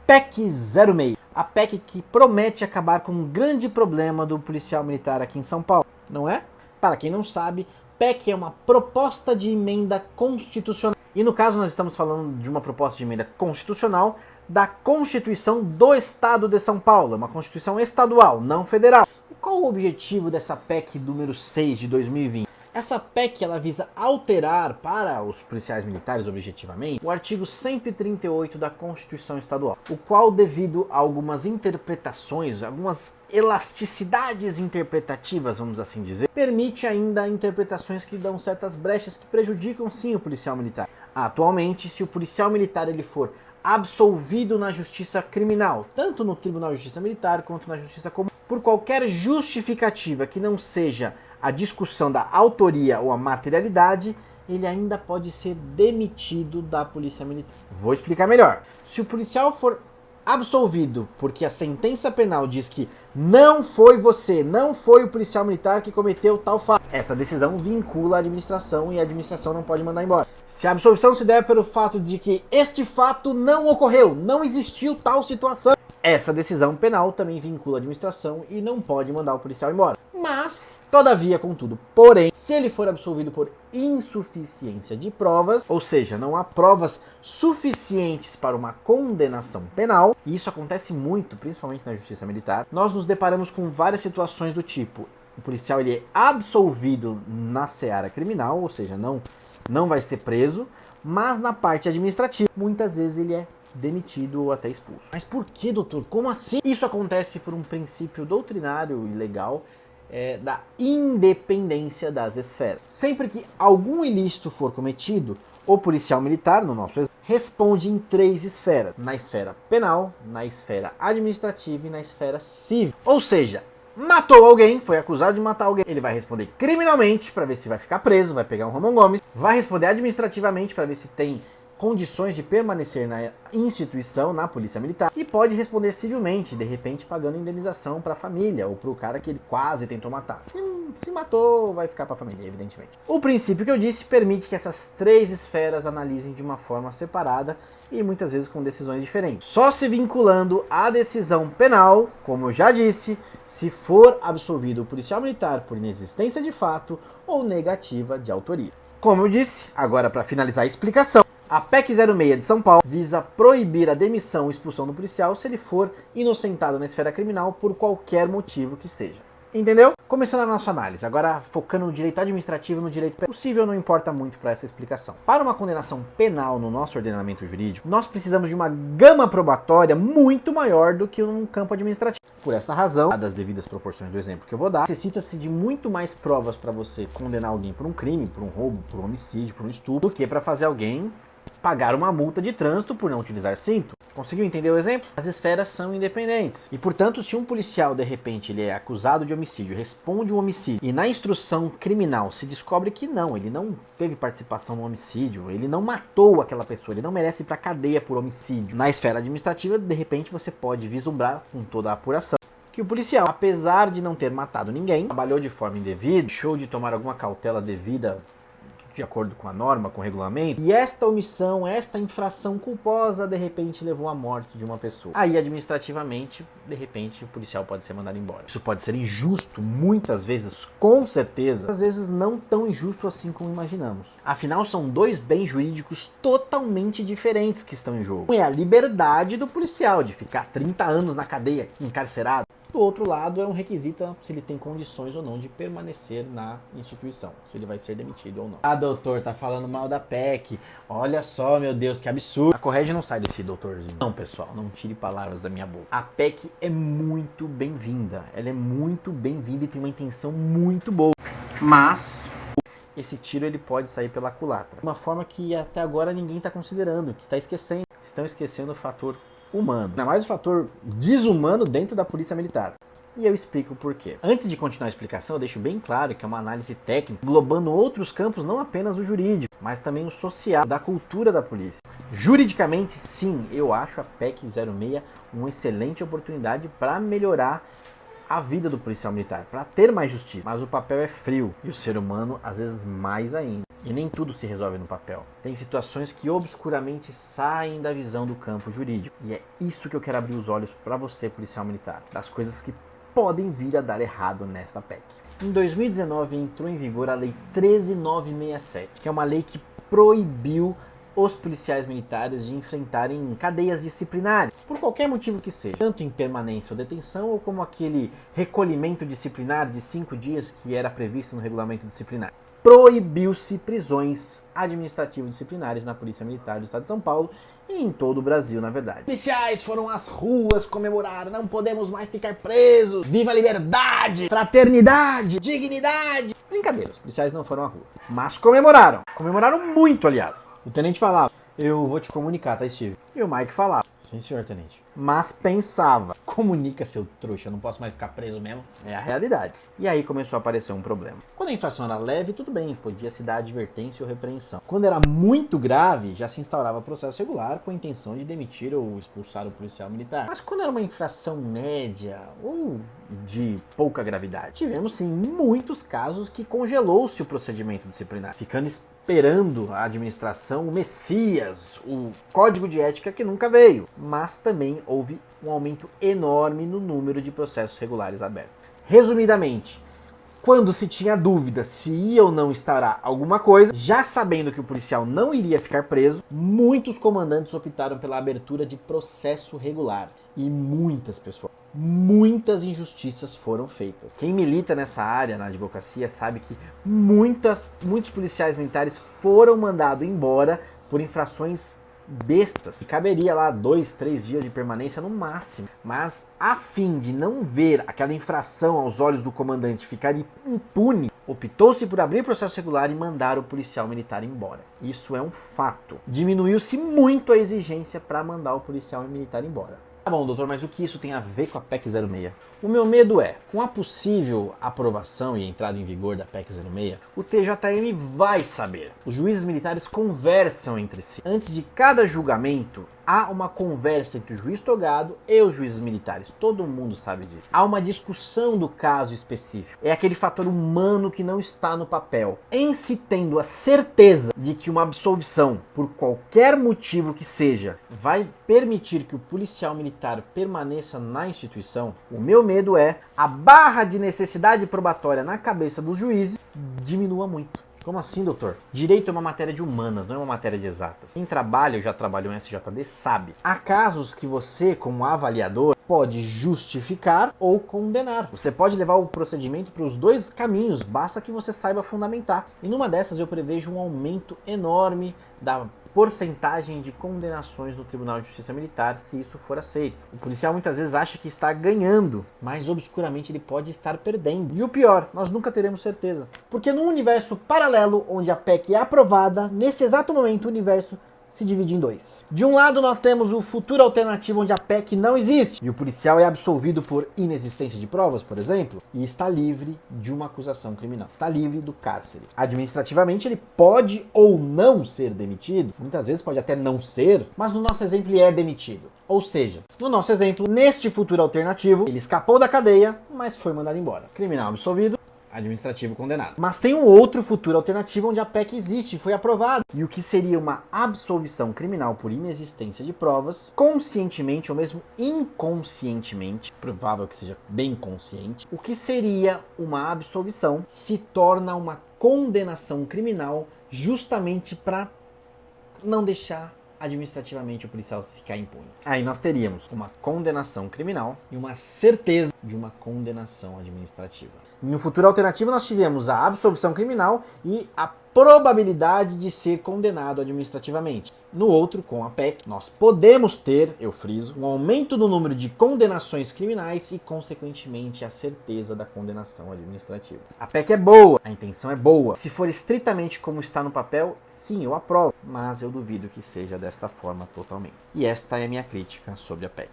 PEC 06. A PEC que promete acabar com um grande problema do policial militar aqui em São Paulo, não é? Para quem não sabe, PEC é uma proposta de emenda constitucional. E no caso nós estamos falando de uma proposta de emenda constitucional da Constituição do Estado de São Paulo. É uma Constituição estadual, não federal. E qual o objetivo dessa PEC número 6 de 2020? Essa PEC ela visa alterar para os policiais militares, objetivamente, o artigo 138 da Constituição Estadual, o qual, devido a algumas interpretações, algumas elasticidades interpretativas, vamos assim dizer, permite ainda interpretações que dão certas brechas que prejudicam sim o policial militar. Atualmente, se o policial militar ele for absolvido na justiça criminal, tanto no Tribunal de Justiça Militar quanto na Justiça Comum, por qualquer justificativa que não seja a discussão da autoria ou a materialidade, ele ainda pode ser demitido da Polícia Militar. Vou explicar melhor. Se o policial for absolvido porque a sentença penal diz que não foi você, não foi o policial militar que cometeu tal fato, essa decisão vincula a administração e a administração não pode mandar embora. Se a absolvição se der pelo fato de que este fato não ocorreu, não existiu tal situação, essa decisão penal também vincula a administração e não pode mandar o policial embora. Mas, todavia, contudo, porém, se ele for absolvido por insuficiência de provas, ou seja, não há provas suficientes para uma condenação penal, e isso acontece muito, principalmente na justiça militar, nós nos deparamos com várias situações do tipo: o policial ele é absolvido na seara criminal, ou seja, não vai ser preso, mas na parte administrativa, muitas vezes ele é demitido ou até expulso. Mas por que, doutor? Como assim? Isso acontece por um princípio doutrinário e legal da independência das esferas. Sempre que algum ilícito for cometido, o policial militar, no nosso exemplo, responde em 3 esferas: na esfera penal, na esfera administrativa e na esfera civil. Ou seja, matou alguém, foi acusado de matar alguém, ele vai responder criminalmente para ver se vai ficar preso, vai pegar um Ramon Gomes, vai responder administrativamente para ver se tem condições de permanecer na instituição, na polícia militar, e pode responder civilmente, de repente pagando indenização para a família ou para o cara que ele quase tentou matar. Se matou, vai ficar para a família, evidentemente. O princípio que eu disse permite que essas 3 esferas analisem de uma forma separada e muitas vezes com decisões diferentes, só se vinculando à decisão penal, como eu já disse, se for absolvido o policial militar por inexistência de fato ou negativa de autoria. Como eu disse, agora para finalizar a explicação, a PEC 06 de São Paulo visa proibir a demissão ou expulsão do policial se ele for inocentado na esfera criminal por qualquer motivo que seja. Entendeu? Começando a nossa análise, agora focando no direito administrativo e no direito penal. Possível não importa muito para essa explicação. Para uma condenação penal no nosso ordenamento jurídico, nós precisamos de uma gama probatória muito maior do que num campo administrativo. Por essa razão, dadas as devidas proporções do exemplo que eu vou dar, necessita-se de muito mais provas para você condenar alguém por um crime, por um roubo, por um homicídio, por um estupro, do que para fazer alguém pagar uma multa de trânsito por não utilizar cinto. Conseguiu entender o exemplo? As esferas são independentes. E, portanto, se um policial, de repente, ele é acusado de homicídio, responde um homicídio, e na instrução criminal se descobre que não, ele não teve participação no homicídio, ele não matou aquela pessoa, ele não merece ir para cadeia por homicídio. Na esfera administrativa, de repente, você pode vislumbrar com toda a apuração que o policial, apesar de não ter matado ninguém, trabalhou de forma indevida, deixou de tomar alguma cautela devida de acordo com a norma, com o regulamento, e esta omissão, esta infração culposa, de repente levou à morte de uma pessoa. Aí, administrativamente, de repente, o policial pode ser mandado embora. Isso pode ser injusto, muitas vezes, com certeza, às vezes não tão injusto assim como imaginamos. Afinal, são 2 bens jurídicos totalmente diferentes que estão em jogo. Um é a liberdade do policial de ficar 30 anos na cadeia, encarcerado. Do outro lado, é um requisito se ele tem condições ou não de permanecer na instituição, se ele vai ser demitido ou não. Ah, doutor, tá falando mal da PEC. Olha só, meu Deus, que absurdo. A Correge não sai desse doutorzinho. Não, pessoal, não tire palavras da minha boca. A PEC é muito bem-vinda. Ela é muito bem-vinda e tem uma intenção muito boa. Mas esse tiro ele pode sair pela culatra. Uma forma que até agora ninguém está considerando, que está esquecendo. Estão esquecendo o fator humano, ainda mais o fator desumano dentro da polícia militar. E eu explico o porquê. Antes de continuar a explicação, eu deixo bem claro que é uma análise técnica, englobando outros campos, não apenas o jurídico, mas também o social, da cultura da polícia. Juridicamente, sim, eu acho a PEC 06 uma excelente oportunidade para melhorar a vida do policial militar, para ter mais justiça. Mas o papel é frio e o ser humano às vezes mais ainda. E nem tudo se resolve no papel. Tem situações que obscuramente saem da visão do campo jurídico. E é isso que eu quero abrir os olhos para você, policial militar, das coisas que podem vir a dar errado nesta PEC. Em 2019 entrou em vigor a Lei 13.967, que é uma lei que proibiu os policiais militares de enfrentarem cadeias disciplinares, por qualquer motivo que seja, tanto em permanência ou detenção, ou como aquele recolhimento disciplinar de 5 dias que era previsto no regulamento disciplinar. Proibiu-se prisões administrativas disciplinares na Polícia Militar do Estado de São Paulo e em todo o Brasil, na verdade. Policiais foram às ruas comemorar, não podemos mais ficar presos, viva a liberdade, fraternidade, dignidade. Brincadeira, os policiais não foram à rua, mas comemoraram. Comemoraram muito, aliás. O tenente falava, eu vou te comunicar, tá, Steve? E o Mike falava, sim, senhor tenente. Mas pensava, comunica, seu trouxa, eu não posso mais ficar preso mesmo. É a realidade. E aí começou a aparecer um problema. Quando a infração era leve, tudo bem, podia se dar advertência ou repreensão. Quando era muito grave, já se instaurava processo regular com a intenção de demitir ou expulsar o policial militar. Mas quando era uma infração média ou de pouca gravidade, tivemos sim muitos casos que congelou-se o procedimento disciplinar, ficando esperando a administração o Messias, o código de ética que nunca veio. Mas também houve um aumento enorme no número de processos regulares abertos. Resumidamente, quando se tinha dúvida se ia ou não instaurar alguma coisa, já sabendo que o policial não iria ficar preso, muitos comandantes optaram pela abertura de processo regular. E muitas injustiças foram feitas. Quem milita nessa área, na advocacia, sabe que muitos policiais militares foram mandados embora por infrações bestas. E caberia lá 2, 3 dias de permanência no máximo. Mas a fim de não ver aquela infração aos olhos do comandante ficar impune, optou-se por abrir processo regular e mandar o policial militar embora. Isso é um fato. Diminuiu-se muito a exigência para mandar o policial militar embora. Tá bom, doutor, mas o que isso tem a ver com a PEC 06? O meu medo é, com a possível aprovação e entrada em vigor da PEC 06, o TJM vai saber. Os juízes militares conversam entre si. Antes de cada julgamento, há uma conversa entre o juiz togado e os juízes militares. Todo mundo sabe disso. Há uma discussão do caso específico. É aquele fator humano que não está no papel. Em se tendo a certeza de que uma absolvição, por qualquer motivo que seja, vai permitir que o policial militar permaneça na instituição, o meu medo é a barra de necessidade probatória na cabeça dos juízes diminua muito. Como assim, doutor? Direito é uma matéria de humanas, não é uma matéria de exatas. Quem trabalha ou já trabalhou em SJD sabe. Há casos que você, como avaliador, pode justificar ou condenar. Você pode levar o procedimento para os dois caminhos, basta que você saiba fundamentar. E numa dessas eu prevejo um aumento enorme da porcentagem de condenações no Tribunal de Justiça Militar, se isso for aceito. O policial muitas vezes acha que está ganhando, mas obscuramente ele pode estar perdendo. E o pior, nós nunca teremos certeza. Porque num universo paralelo, onde a PEC é aprovada, nesse exato momento o universo se divide em dois. De um lado nós temos o futuro alternativo onde a PEC não existe e o policial é absolvido por inexistência de provas, por exemplo, e está livre de uma acusação criminal. Está livre do cárcere. Administrativamente ele pode ou não ser demitido, muitas vezes pode até não ser, mas no nosso exemplo ele é demitido. Ou seja, no nosso exemplo, neste futuro alternativo, ele escapou da cadeia, mas foi mandado embora. Criminal absolvido, administrativo condenado. Mas tem um outro futuro alternativo onde a PEC existe e foi aprovada. E o que seria uma absolvição criminal por inexistência de provas, conscientemente ou mesmo inconscientemente, provável que seja bem consciente, o que seria uma absolvição se torna uma condenação criminal justamente para não deixar administrativamente o policial ficar impune. Aí nós teríamos uma condenação criminal e uma certeza de uma condenação administrativa. No futuro alternativo nós tivemos a absolvição criminal e a probabilidade de ser condenado administrativamente. No outro, com a PEC, nós podemos ter, eu friso, um aumento no número de condenações criminais e, consequentemente, a certeza da condenação administrativa. A PEC é boa, a intenção é boa. Se for estritamente como está no papel, sim, eu aprovo, mas eu duvido que seja desta forma totalmente. E esta é a minha crítica sobre a PEC.